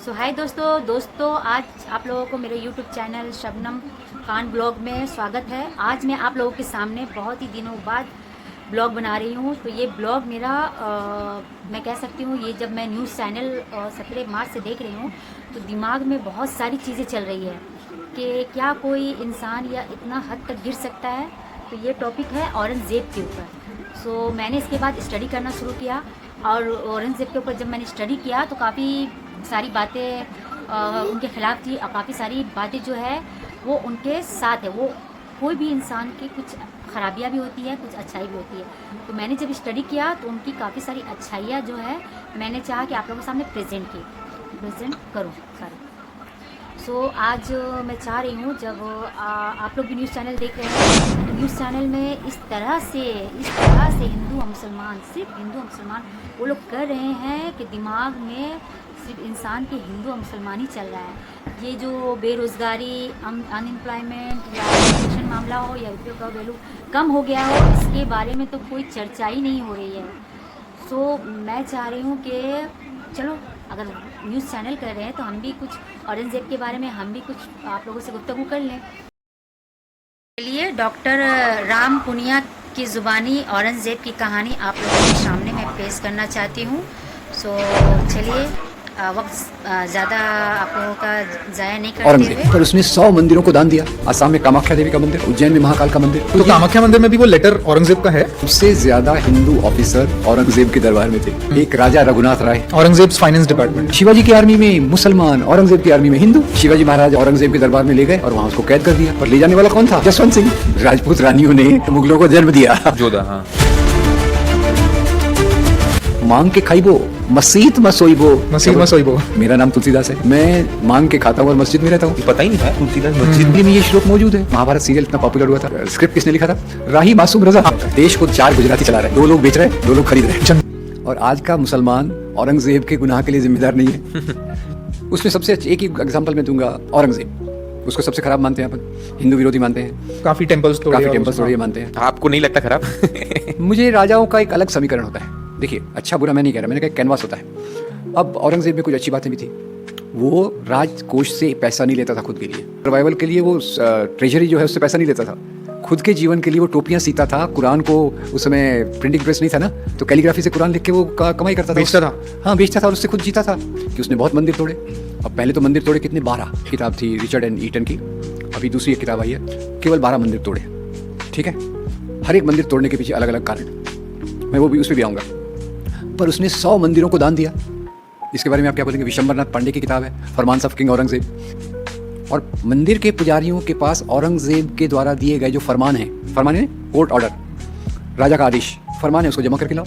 हाय दोस्तों आज आप लोगों को मेरे YouTube channel Shabnam Khan blog में स्वागत है। आज मैं आप लोगों के सामने बहुत ही दिनों बाद ब्लॉग बना रही हूँ। तो ये ब्लॉग मेरा मैं कह सकती हूँ, ये जब मैं न्यूज़ चैनल 17 मार्च से देख रही हूँ तो दिमाग में बहुत सारी चीज़ें चल रही है कि क्या कोई इंसान या इतना हद तक गिर सकता है। तो ये टॉपिक है औरंगज़ेब के ऊपर। मैंने इसके बाद स्टडी करना शुरू किया और औरंगज़ेब के ऊपर जब मैंने स्टडी किया तो काफ़ी सारी बातें उनके ख़िलाफ़ थी और काफ़ी सारी बातें जो है वो उनके साथ है। वो कोई भी इंसान की कुछ ख़राबियाँ भी होती है, कुछ अच्छाई भी होती है। तो मैंने जब स्टडी किया तो उनकी काफ़ी सारी अच्छाइयाँ जो है मैंने चाहा कि आप लोगों के सामने प्रेजेंट करूँ सारी। आज मैं चाह रही हूँ जब आप लोग भी न्यूज़ चैनल देख रहे हैं तो न्यूज़ चैनल में इस तरह से हिंदू और मुसलमान, सिर्फ हिंदू और मुसलमान वो लोग कर रहे हैं कि दिमाग में सिर्फ इंसान के हिंदू और मुसलमान ही चल रहा है। ये जो बेरोज़गारी, अनएम्प्लॉयमेंट या एजुकेशन मामला हो या रुपये का वैल्यू कम हो गया हो, इसके बारे में तो कोई चर्चा ही नहीं हो रही है। मैं चाह रही हूँ कि चलो अगर न्यूज़ चैनल कर रहे हैं तो हम भी कुछ औरंगज़ेब के बारे में हम भी कुछ आप लोगों से गुफ्तगू कर लें। चलिए डॉक्टर राम पुनिया की ज़ुबानी औरंगज़ेब की कहानी आप लोगों के सामने मैं पेश करना चाहती हूँ। चलिए वक्त ज़्यादा आप लोगों का ज़ाया नहीं करते औरंगजेब पर उसने 100 मंदिरों को दान दिया। असम में कामाख्या देवी का मंदिर, उज्जैन में महाकाल का मंदिर। तो कामाख्या मंदिर में भी वो लेटर औरंगजेब का है। सबसे ज्यादा हिंदू ऑफिसर औरंगजेब के दरबार में थे। एक राजा रघुनाथ राय, औरंगजेब फाइनेंस डिपार्टमेंट। शिवाजी की आर्मी में मुसलमान, औरंगजेब की आर्मी में हिंदू। शिवाजी महाराज औरंगजेब के दरबार में ले गए और वहाँ उसको कैद कर दिया। और ले जाने वाला कौन था? जसवंत सिंह। राजपूत रानियों ने मुगलों को जन्म दिया। जोधा, हाँ। मांग के खाइबो, मस्जिद मसोइबो। मेरा नाम तुलसीदास है, मैं मांग के खाता हूँ और मस्जिद में रहता हूँ। पता ही नहीं था तुलसीदास मस्जिद में ये श्लोक मौजूद है। महाभारत सीरियल इतना पॉपुलर हुआ था। स्क्रिप्ट किसने लिखा था? राही मासूम रजा। देश को 4 गुजराती चला रहे, 2 लोग बेच रहे, 2 लोग खरीद रहे। और आज का मुसलमान औरंगजेब के गुनाह के लिए जिम्मेदार नहीं है। उसमें सबसे एक ही एग्जाम्पल मैं दूंगा, औरंगजेब। उसको सबसे खराब मानते हैं अपन, हिंदू विरोधी मानते हैं। काफी टेम्पल्स तोड़े मानते हैं। आपको नहीं लगता खराब? मुझे राजाओं का एक अलग समीकरण होता है। देखिए, अच्छा बुरा मैं नहीं कह रहा, मैंने कहा कैनवास होता है। अब औरंगजेब में कुछ अच्छी बातें भी थी। वो राजकोष से पैसा नहीं लेता था खुद के लिए, सर्वाइवल के लिए वो ट्रेजरी जो है उससे पैसा नहीं लेता था। खुद के जीवन के लिए वो टोपियां सीता था। कुरान को उस समय प्रिंटिंग प्रेस नहीं था ना, तो कैलीग्राफी से कुरान लिख के वो कमाई करता था, बेचता था। हाँ, बेचता था और उससे खुद जीता था। कि उसने बहुत मंदिर तोड़े। अब पहले तो मंदिर तोड़े कितने, 12 किताब थी रिचर्ड एंड ईटन की। अभी दूसरी एक किताब आई है, केवल 12 मंदिर तोड़े। ठीक है, हर एक मंदिर तोड़ने के पीछे अलग अलग कारण, मैं वो भी उस पर भी आऊँगा। पर उसने 100 मंदिरों को दान दिया। इसके बारे में आप क्या बोलेंगे? विशंबरनाथ पांडे की किताब है, फरमान्स ऑफ किंग औरंगजेब। और मंदिर के पुजारियों के पास औरंगजेब के द्वारा दिए गए जो फरमान है कोर्ट ऑर्डर, राजा का आदेश, फरमान है, उसको जमा करके लाओ।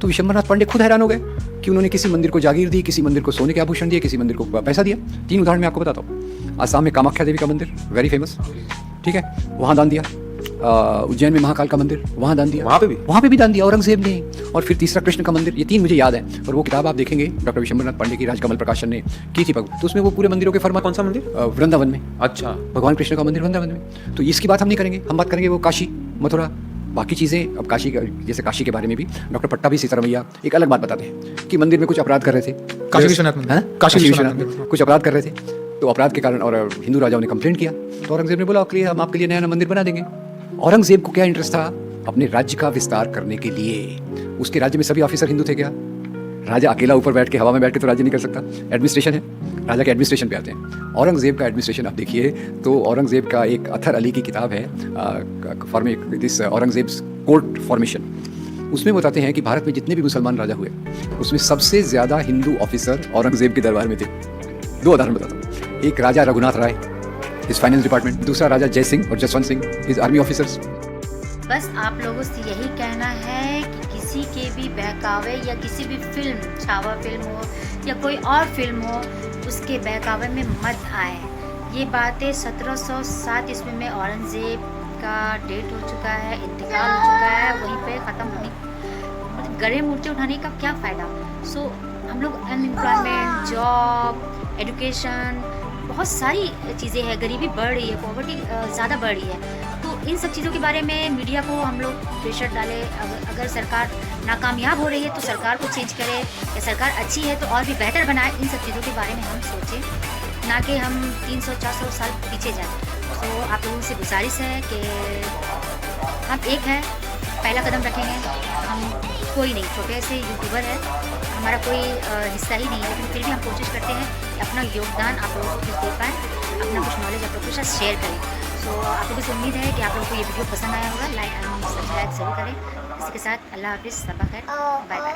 तो विशंबरनाथ पांडे खुद हैरान हो गए कि उन्होंने किसी मंदिर को जागीर दी, किसी मंदिर को सोने के आभूषण दिए, किसी मंदिर को पैसा दिया। 3 उदाहरण मैं आपको बताता हूँ। आसाम में कामाख्या देवी का मंदिर, वेरी फेमस, ठीक है, वहाँ दान दिया। उज्जैन में महाकाल का मंदिर, वहाँ दान दिया। वहाँ पे भी दान दिया औरंगजेब ने। और फिर तीसरा कृष्ण का मंदिर। ये 3 मुझे याद है। और वो किताब आप देखेंगे डॉक्टर विशंबरनाथ पांडे की, राजकमल प्रकाशन ने की थी, तो उसमें वो पूरे मंदिरों के फरमा। कौन सा मंदिर? वृंदावन में। अच्छा, भगवान कृष्ण का मंदिर वृंदावन में। तो इसकी बात हम नहीं करेंगे, हम बात करेंगे वो काशी, मथुरा, बाकी चीज़ें। अब काशी, जैसे काशी के बारे में भी डॉक्टर पट्टाभी सीतारमैया एक अलग बात बताते हैं कि मंदिर में कुछ अपराध कर रहे थे। काशी विश्वनाथ कुछ अपराध कर रहे थे, तो अपराध के कारण और हिंदू राजाओं ने कंप्लेंट किया। तो औरंगजेब ने बोला हम आपके लिए नया मंदिर बना देंगे। औरंगजेब को क्या इंटरेस्ट था? अपने राज्य का विस्तार करने के लिए। उसके राज्य में सभी ऑफिसर हिंदू थे क्या? राजा अकेला ऊपर बैठ के, हवा में बैठ के तो राज्य नहीं कर सकता। एडमिनिस्ट्रेशन है, राजा के एडमिनिस्ट्रेशन पे आते हैं। औरंगजेब का एडमिनिस्ट्रेशन आप देखिए तो औरंगजेब का एक अथर अली की किताब है, औरंगजेब कोर्ट फॉर्मेशन। उसमें बताते हैं कि भारत में जितने भी मुसलमान राजा हुए उसमें सबसे ज्यादा हिंदू ऑफिसर औरंगजेब के दरबार में थे। 2 उदाहरण बताता हूँ। एक राजा रघुनाथ राय, हिज फाइनेंस डिपार्टमेंट। दूसरा राजा जय सिंह और Jaswant Singh, his army officers. बस आप लोगों से यही कहना है कि किसी के भी बहकावे या किसी भी फिल्म, छावा फिल्म हो या कोई और फिल्म हो, उसके बहकावे में मत आए। ये बातें 1707 ईस्वी में औरंगजेब का डेट हो चुका है, इंतकाल हो चुका है, वहीं पे ख़त्म होने, गड़े मूर्ति उठाने का क्या फ़ायदा। हम लोग अनएम्प्लॉयमेंट, जॉब, एजुकेशन, बहुत सारी चीज़ें हैं, गरीबी बढ़ रही है, पॉवर्टी ज़्यादा बढ़ रही है। तो इन सब चीज़ों के बारे में मीडिया को हम लोग प्रेशर डालें। अगर सरकार नाकामयाब हो रही है तो सरकार को चेंज करे, या सरकार अच्छी है तो और भी बेहतर बनाए। इन सब चीज़ों के बारे में हम सोचें, ना कि हम 300-400 साल पीछे जाएं। तो आप लोगों से गुजारिश है कि हम एक है, पहला कदम रखेंगे। हम कोई नहीं, छोटे से यूट्यूबर है, हमारा कोई हिस्सा ही नहीं है, लेकिन फिर भी हम कोशिश करते हैं कि अपना योगदान आप लोगों को कुछ दे पाएँ, अपना कुछ नॉलेज आप लोगों के साथ शेयर करें। तो आप लोगों से उम्मीद है कि आप लोगों को ये वीडियो पसंद आया होगा। लाइक एंड सब्सक्राइब जरूर करें। इसी के साथ अल्लाह हाफिज़, सबा खैर, बाय बाय।